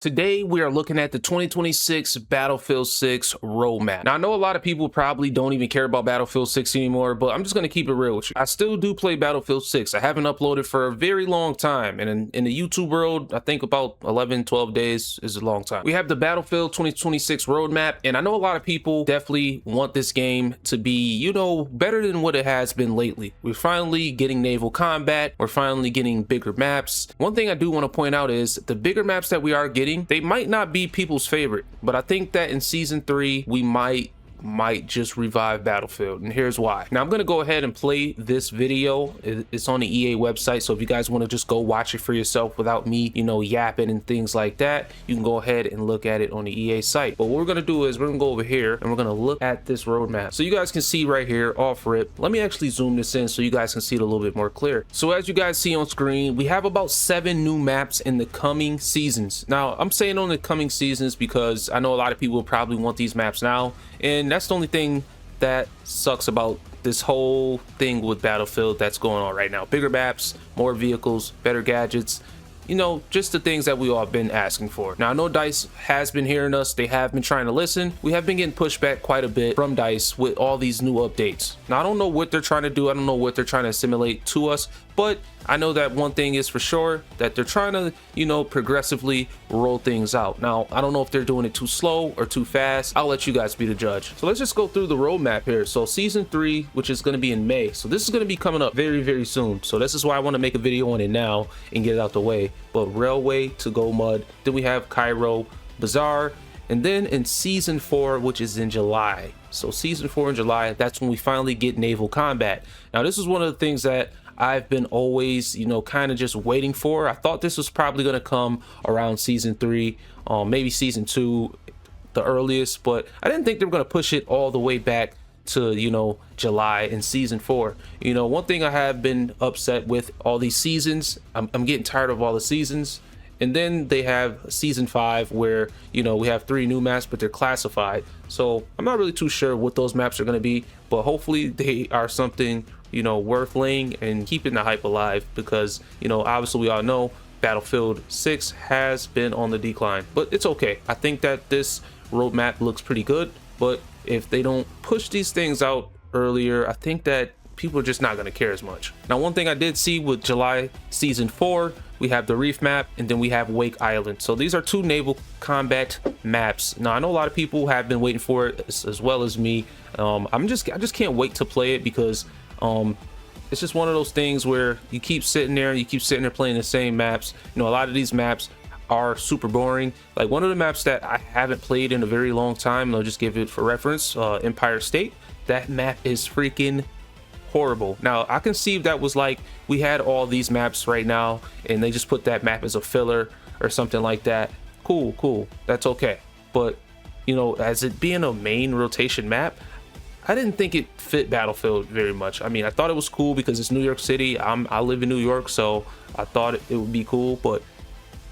Today, we are looking at the 2026 Battlefield 6 roadmap. Now, I know a lot of people probably don't even care about Battlefield 6 anymore, but I'm just going to keep it real with you. I still do play Battlefield 6. I haven't uploaded for a very long time, and in the YouTube world, I think about 11, 12 days is a long time. We have the Battlefield 2026 roadmap, and I know a lot of people definitely want this game to be, you know, better than what it has been lately. We're finally getting naval combat. We're finally getting bigger maps. One thing I do want to point out is the bigger maps that we are getting, they might not be people's favorite, but I think that in season 3 we might just revive Battlefield, and here's why. Now I'm going to go ahead and play this video. It's on the EA website, so if you guys want to just go watch it for yourself without me, you know, yapping and things like that, you can go ahead and look at it on the EA site. But what we're going to do is we're going to go over here and we're going to look at this roadmap, so you guys can see right here off rip. Let me actually zoom this in so you guys can see it a little bit more clear. So as you guys see on screen, we have about 7 new maps in the coming seasons. Now I'm saying on the coming seasons because I know a lot of people probably want these maps now, and that's the only thing that sucks about this whole thing with Battlefield that's going on right now. Bigger maps, more vehicles, better gadgets, you know, just the things that we all have been asking for. Now I know DICE has been hearing us. They have been trying to listen. We have been getting pushback quite a bit from DICE with all these new updates. Now I don't know what they're trying to do. I don't know what they're trying to assimilate to us, but I know that one thing is for sure, that they're trying to, you know, progressively roll things out. Now, I don't know if they're doing it too slow or too fast. I'll let you guys be the judge. So let's just go through the roadmap here. So season 3, which is going to be in May. So this is going to be coming up very, very soon. So this is why I want to make a video on it now and get it out the way. But Railway to Go Mud. Then we have Cairo, Bazaar. And then in season 4, which is in July. So season 4 in July, that's when we finally get naval combat. Now, this is one of the things that I've been always, you know, kind of just waiting for. I thought this was probably going to come around season 3, maybe season 2, the earliest, but I didn't think they were going to push it all the way back to, you know, July in season 4. You know, one thing I have been upset with all these seasons, I'm getting tired of all the seasons. And then they have season 5 where, you know, we have 3 new maps, but they're classified. So I'm not really too sure what those maps are going to be, but hopefully they are something, you know, worth laying and keeping the hype alive, because, you know, obviously we all know Battlefield 6 has been on the decline, but it's okay. I think that this roadmap looks pretty good, but if they don't push these things out earlier, I think that people are just not going to care as much. Now, one thing I did see with July season 4, we have the Reef map, and then we have Wake Island. So these are 2 naval combat maps. Now I know a lot of people have been waiting for it as well as me. I just can't wait to play it, because it's just one of those things where you keep sitting there playing the same maps. You know, a lot of these maps are super boring. Like one of the maps that I haven't played in a very long time, and I'll just give it for reference, Empire State. That map is freaking horrible. Now I can see if that was like we had all these maps right now and they just put that map as a filler or something like that. Cool, that's okay. But, you know, as it being a main rotation map, I didn't think it fit Battlefield very much. I mean, I thought it was cool because it's New York City. I live in New York, so I thought it would be cool. But,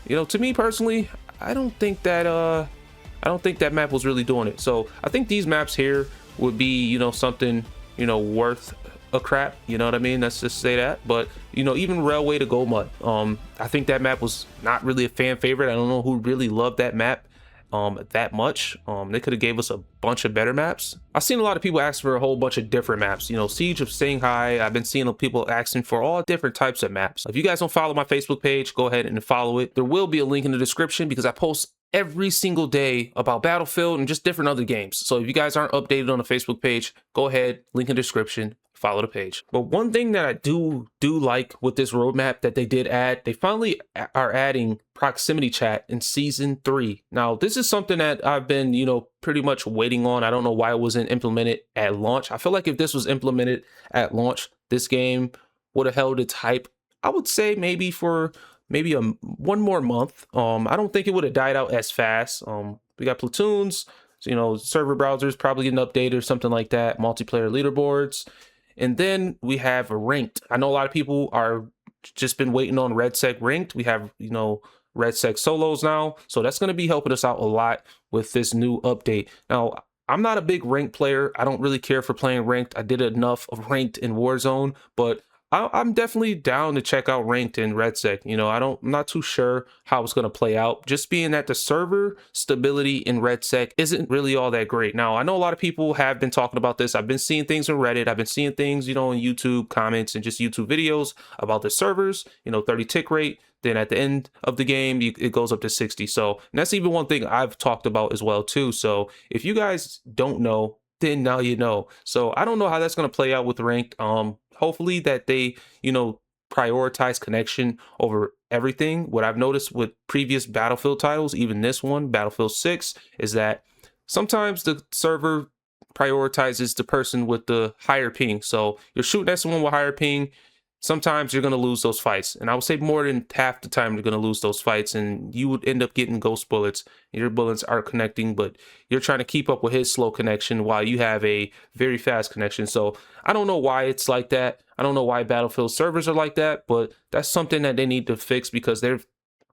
you know, to me personally, I don't think that map was really doing it. So I think these maps here would be, you know, something, you know, worth a crap, you know what I mean? Let's just say that. But, you know, even Railway to Go Mud, I think that map was not really a fan favorite. I don't know who really loved that map that much. They could have gave us a bunch of better maps. I've seen a lot of people ask for a whole bunch of different maps. You know, Siege of Shanghai, I've been seeing people asking for all different types of maps. If you guys don't follow my Facebook page, go ahead and follow it. There will be a link in the description, because I post every single day about Battlefield and just different other games. So if you guys aren't updated on the Facebook page, go ahead, link in the description, follow the page. But one thing that I do like with this roadmap that they did add, they finally are adding proximity chat in season 3. Now this is something that I've been, you know, pretty much waiting on. I don't know why it wasn't implemented at launch. I feel like if this was implemented at launch, this game would have held its hype, I would say maybe for one more month. I don't think it would have died out as fast. We got platoons, so, you know, server browsers probably getting updated or something like that, multiplayer leaderboards. And then we have ranked. I know a lot of people are just been waiting on RedSec ranked. We have, you know, RedSec solos now. So that's going to be helping us out a lot with this new update. Now, I'm not a big ranked player. I don't really care for playing ranked. I did enough of ranked in Warzone, but I'm definitely down to check out ranked in RedSec. You know, I'm not too sure how it's going to play out. Just being that the server stability in RedSec isn't really all that great. Now, I know a lot of people have been talking about this. I've been seeing things on Reddit. I've been seeing things, you know, in YouTube comments and just YouTube videos about the servers, you know, 30 tick rate. Then at the end of the game, it goes up to 60. So, and that's even one thing I've talked about as well, too. So if you guys don't know, then now you know. So I don't know how that's going to play out with ranked. Hopefully that they, you know, prioritize connection over everything. What I've noticed with previous Battlefield titles, even this one, Battlefield 6, is that sometimes the server prioritizes the person with the higher ping. So you're shooting at someone with higher ping, sometimes you're going to lose those fights. And I would say more than half the time you're going to lose those fights, and you would end up getting ghost bullets. Your bullets are connecting, but you're trying to keep up with his slow connection while you have a very fast connection. So I don't know why it's like that. I don't know why Battlefield servers are like that, but that's something that they need to fix, because they're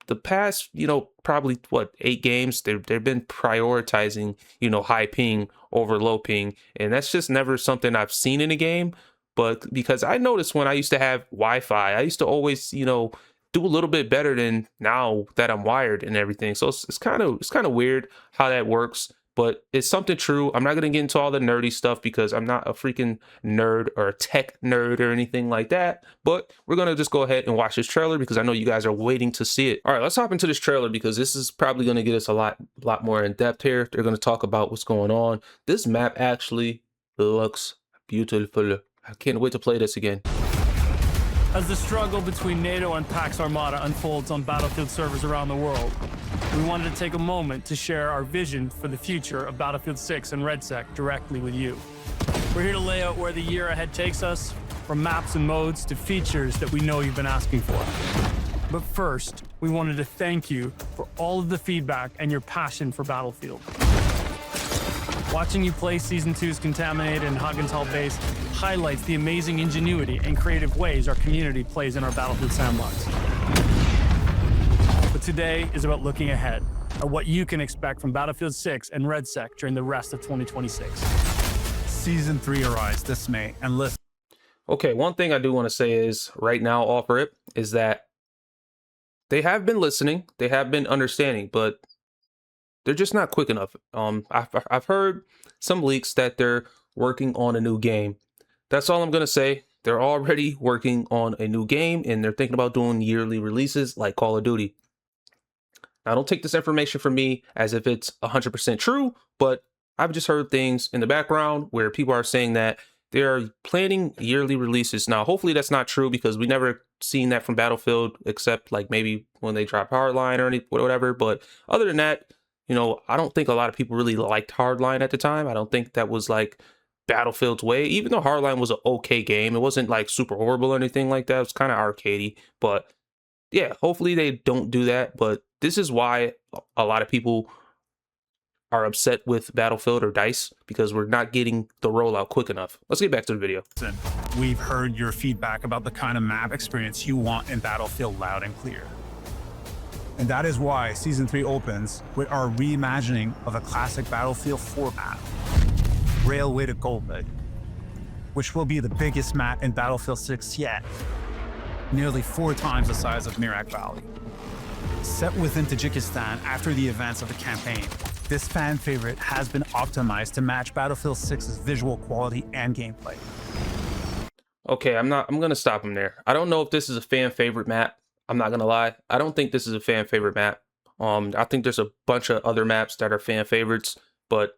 the past, you know, probably what, 8 games, they've been prioritizing, you know, high ping over low ping. And that's just never something I've seen in a game. But because I noticed when I used to have Wi-Fi, I used to always, you know, do a little bit better than now that I'm wired and everything. So it's kind of weird how that works, but it's something true. I'm not going to get into all the nerdy stuff because I'm not a freaking nerd or a tech nerd or anything like that. But we're going to just go ahead and watch this trailer because I know you guys are waiting to see it. All right, let's hop into this trailer because this is probably going to get us a lot more in depth here. They're going to talk about what's going on. This map actually looks beautiful. I can't wait to play this again. As the struggle between NATO and Pax Armada unfolds on Battlefield servers around the world, we wanted to take a moment to share our vision for the future of Battlefield 6 and RedSec directly with you. We're here to lay out where the year ahead takes us, from maps and modes to features that we know you've been asking for. But first, we wanted to thank you for all of the feedback and your passion for Battlefield. Watching you play Season 2's Contaminated and Haggenthal base highlights the amazing ingenuity and creative ways our community plays in our Battlefield sandbox. But today is about looking ahead at what you can expect from Battlefield 6 and RedSec during the rest of 2026. Season 3 arrives this May, and listen. Okay, one thing I do want to say is right now off rip is that they have been listening, they have been understanding, but they're just not quick enough. I've heard some leaks that they're working on a new game. That's all I'm going to say. They're already working on a new game, and they're thinking about doing yearly releases like Call of Duty. Now, don't take this information from me as if it's 100% true, but I've just heard things in the background where people are saying that they're planning yearly releases. Now, hopefully that's not true because we never seen that from Battlefield except like maybe when they drop Hardline or whatever. But other than that, you know, I don't think a lot of people really liked Hardline at the time. I don't think that was like Battlefield's way. Even though Hardline was an okay game, it wasn't like super horrible or anything like that. It was kind of arcadey. But yeah, hopefully they don't do that. But this is why a lot of people are upset with Battlefield or DICE, because we're not getting the rollout quick enough. Let's get back to the video. We've heard your feedback about the kind of map experience you want in Battlefield loud and clear. And that is why Season 3 opens with our reimagining of a classic Battlefield 4 map, Railway to Golbet, which will be the biggest map in Battlefield 6 yet, nearly 4 times the size of Mirak Valley. Set within Tajikistan after the events of the campaign, this fan favorite has been optimized to match Battlefield 6's visual quality and gameplay. Okay, I'm gonna stop him there. I don't know if this is a fan favorite map. I'm not gonna lie. I don't think this is a fan favorite map. I think there's a bunch of other maps that are fan favorites, but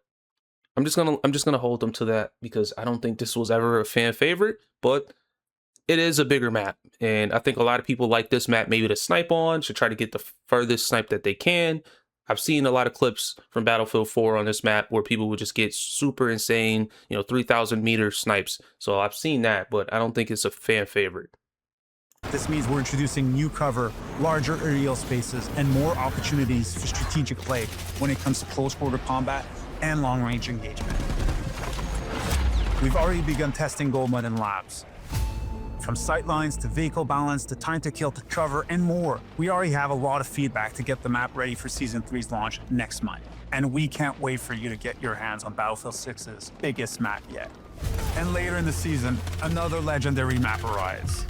I'm just gonna hold them to that because I don't think this was ever a fan favorite, but it is a bigger map. And I think a lot of people like this map maybe to snipe on, should try to get the furthest snipe that they can. I've seen a lot of clips from Battlefield 4 on this map where people would just get super insane, you know, 3,000 meter snipes. So I've seen that, but I don't think it's a fan favorite. This means we're introducing new cover, larger aerial spaces, and more opportunities for strategic play when it comes to close quarter combat and long-range engagement. We've already begun testing Goldmud in labs. From sightlines to vehicle balance to time to kill to cover and more. We already have a lot of feedback to get the map ready for Season 3's launch next month. And we can't wait for you to get your hands on Battlefield 6's biggest map yet. And later in the season, another legendary map arrives.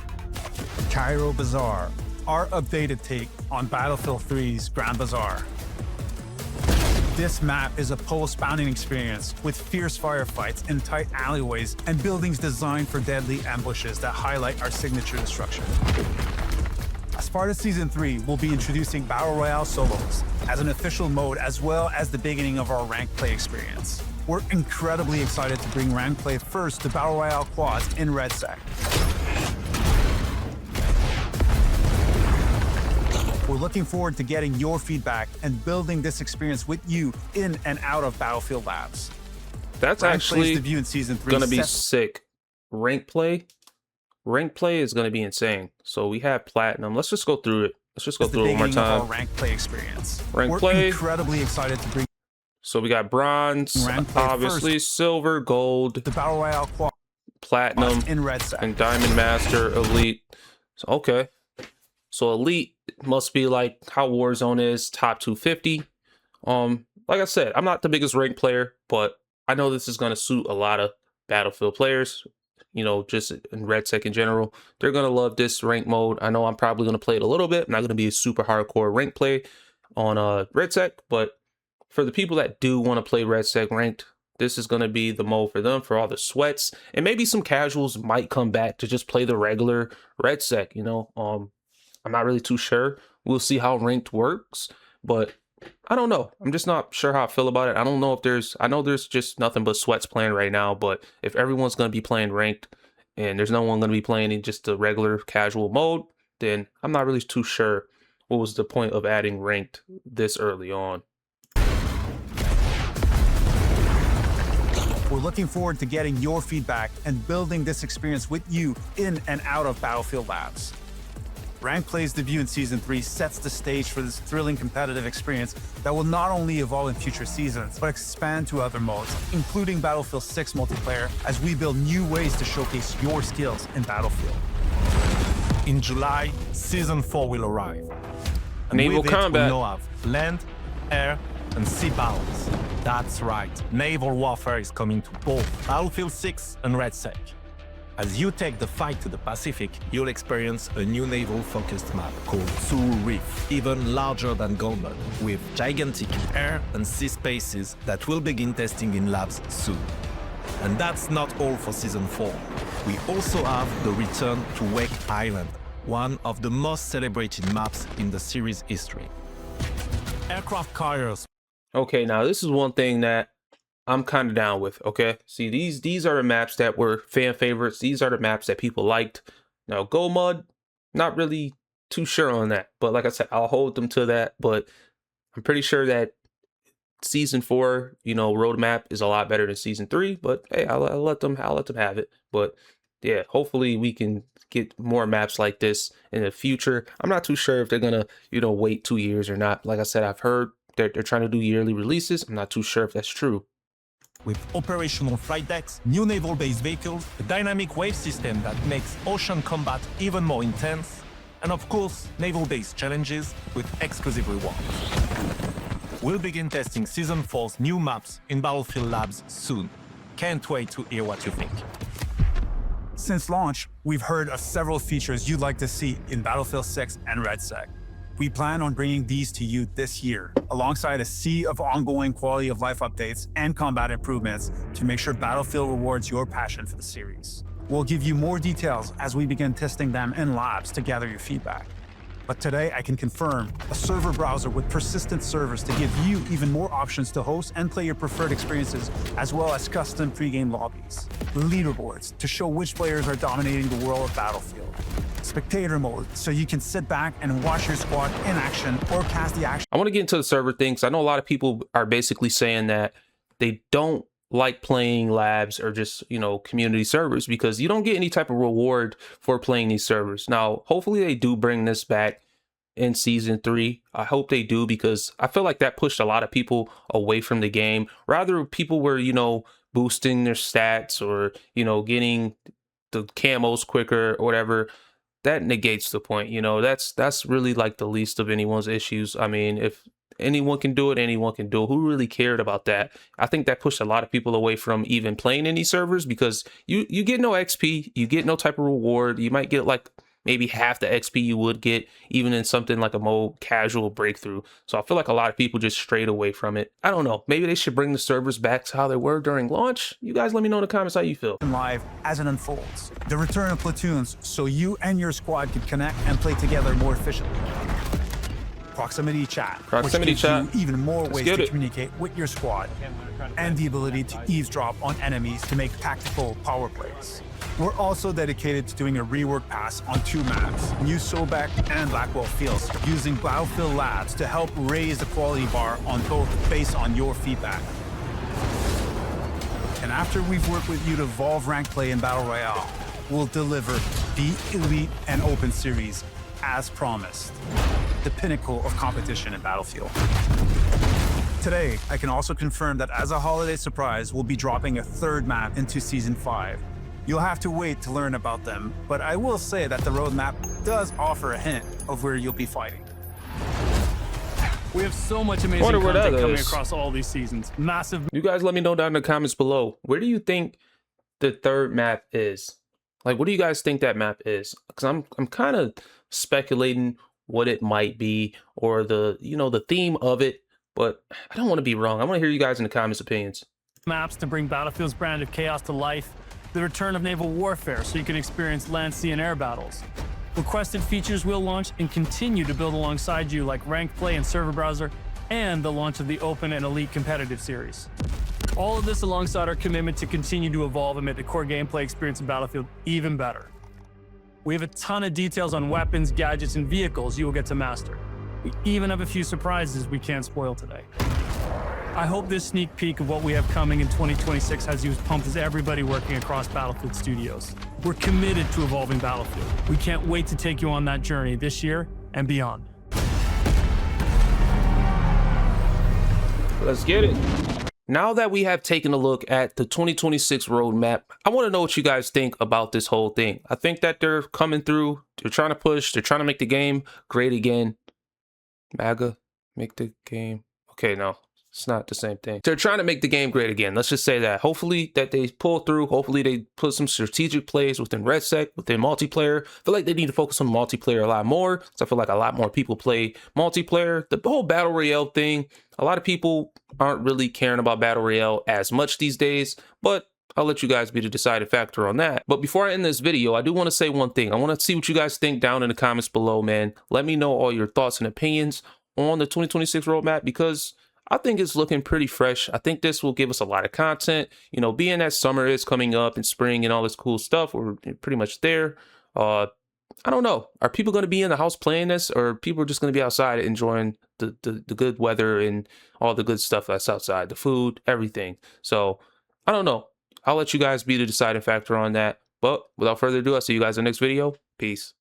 Cairo Bazaar, our updated take on Battlefield 3's Grand Bazaar. This map is a pole-spanning experience with fierce firefights in tight alleyways and buildings designed for deadly ambushes that highlight our signature destruction. As part of Season 3, we'll be introducing Battle Royale solos as an official mode as well as the beginning of our ranked play experience. We're incredibly excited to bring ranked play first to Battle Royale quads in RedSec. We're looking forward to getting your feedback and building this experience with you in and out of Battlefield Labs. That's Ranked actually Play's debut in Season 3 gonna be sick. Rank play is gonna be insane. So we have platinum. Let's just go through it. Let's just go through it one more time. Ranked play experience. Ranked We're play. incredibly excited to bring So we got bronze, Ranked play obviously first. silver, gold, the Battle Royale quad platinum, in RedSec. and diamond master, elite. So, okay. So elite must be like how Warzone is, top 250. Like I said, I'm not the biggest ranked player, but I know this is gonna suit a lot of Battlefield players. You know, just in RedSec in general, they're gonna love this rank mode. I know I'm probably gonna play it a little bit. I'm not gonna be a super hardcore rank play on RedSec, but for the people that do want to play RedSec ranked, this is gonna be the mode for them, for all the sweats, and maybe some casuals might come back to just play the regular RedSec. You know, I'm not really too sure. We'll see how ranked works, but I don't know. I'm just not sure how I feel about it. I don't know if I know there's just nothing but sweats playing right now, but if everyone's going to be playing ranked and there's no one going to be playing in just the regular casual mode, then I'm not really too sure what was the point of adding ranked this early on. We're looking forward to getting your feedback and building this experience with you in and out of Battlefield Labs. Ranked Play's debut in Season 3 sets the stage for this thrilling competitive experience that will not only evolve in future seasons, but expand to other modes, including Battlefield 6 multiplayer, as we build new ways to showcase your skills in Battlefield. In July, Season 4 will arrive. And Naval with combat. It, we'll now have land, air, and sea battles. That's right, naval warfare is coming to both Battlefield 6 and RedSec. As you take the fight to the Pacific, you'll experience a new naval-focused map called Sulu Reef, even larger than Goldmud, with gigantic air and sea spaces that will begin testing in labs soon. And that's not all for Season 4. We also have the return to Wake Island, one of the most celebrated maps in the series history. Aircraft carriers. Okay, now this is one thing that I'm kind of down with, okay? See, these are the maps that were fan favorites. These are the maps that people liked. Now, Go Mud, not really too sure on that. But like I said, I'll hold them to that. But I'm pretty sure that Season 4, you know, roadmap is a lot better than Season 3. But hey, I'll let them have it. But yeah, hopefully we can get more maps like this in the future. I'm not too sure if they're gonna, you know, wait 2 years or not. Like I said, I've heard they're trying to do yearly releases. I'm not too sure if that's true. With operational flight decks, new naval-based vehicles, a dynamic wave system that makes ocean combat even more intense, and of course, naval-based challenges with exclusive rewards. We'll begin testing Season 4's new maps in Battlefield Labs soon. Can't wait to hear what you think. Since launch, we've heard of several features you'd like to see in Battlefield 6 and RedSec. We plan on bringing these to you this year, alongside a sea of ongoing quality of life updates and combat improvements to make sure Battlefield rewards your passion for the series. We'll give you more details as we begin testing them in labs to gather your feedback. But today I can confirm a server browser with persistent servers to give you even more options to host and play your preferred experiences, as well as custom pre-game lobbies, leaderboards to show which players are dominating the world of Battlefield, spectator mode so you can sit back and watch your squad in action or cast the action. I want to get into the server thing because I know a lot of people are basically saying that they don't like playing labs or just, you know, community servers because you don't get any type of reward for playing these servers. Now, hopefully they do bring this back in Season 3. I hope they do because I feel like that pushed a lot of people away from the game. Rather, people were, you know, boosting their stats or, you know, getting the camos quicker or whatever. That negates the point. You know, that's really like the least of anyone's issues. I mean, if anyone can do it, anyone can do it. Who really cared about that? I think that pushed a lot of people away from even playing any servers because you get no XP, you get no type of reward. You might get like maybe half the XP you would get even in something like a mode casual breakthrough. So I feel like a lot of people just strayed away from it. I don't know. Maybe they should bring the servers back to how they were during launch. You guys let me know in the comments how you feel. Live as it unfolds. The return of platoons so you and your squad can connect and play together more efficiently. Proximity chat, Proximity which gives chat. you even more ways to it. communicate with your squad, and the ability to eavesdrop on enemies to make tactical power plays. We're also dedicated to doing a rework pass on 2 maps, New Sobek and Blackwell Fields, using Battlefield Labs to help raise the quality bar on both based on your feedback. And after we've worked with you to evolve rank play in Battle Royale, we'll deliver the Elite and Open Series as promised, the pinnacle of competition in Battlefield. Today, I can also confirm that as a holiday surprise, we'll be dropping a 3rd map into Season 5. You'll have to wait to learn about them, but I will say that the roadmap does offer a hint of where you'll be fighting. We have so much amazing Wonder where content that coming is. across all these seasons. Massive You guys let me know down in the comments below. Where do you think the 3rd map is? Like, what do you guys think that map is? Because I'm kind of speculating what it might be, or the, you know, the theme of it, but I don't want to be wrong. I want to hear you guys in the comments opinions. maps to bring Battlefield's brand of chaos to life, the return of naval warfare so you can experience land, sea, and air battles. Requested features will launch and continue to build alongside you, like ranked play and server browser, and the launch of the Open and Elite competitive series. All of this alongside our commitment to continue to evolve and make the core gameplay experience in Battlefield even better. We have a ton of details on weapons, gadgets, and vehicles you will get to master. We even have a few surprises we can't spoil today. I hope this sneak peek of what we have coming in 2026 has you as pumped as everybody working across Battlefield Studios. We're committed to evolving Battlefield. We can't wait to take you on that journey this year and beyond. Let's get it. Now that we have taken a look at the 2026 roadmap, I want to know what you guys think about this whole thing. I think that they're coming through. They're trying to push. They're trying to make the game great again. MAGA, make the game. Okay, no, it's not the same thing. They're trying to make the game great again. Let's just say that. Hopefully that they pull through. Hopefully they put some strategic plays within RedSec, within multiplayer. I feel like they need to focus on multiplayer a lot more. So I feel like a lot more people play multiplayer. The whole Battle Royale thing, a lot of people aren't really caring about Battle Royale as much these days, but I'll let you guys be the deciding factor on that. But before I end this video, I do want to say one thing. I want to see what you guys think down in the comments below, man. Let me know all your thoughts and opinions on the 2026 roadmap, because I think it's looking pretty fresh. I think this will give us a lot of content. You know, being that summer is coming up and spring and all this cool stuff, we're pretty much there. I don't know. Are people going to be in the house playing this, or are people just going to be outside enjoying the good weather and all the good stuff that's outside, the food, everything? So I don't know. I'll let you guys be the deciding factor on that. But without further ado, I'll see you guys in the next video. Peace.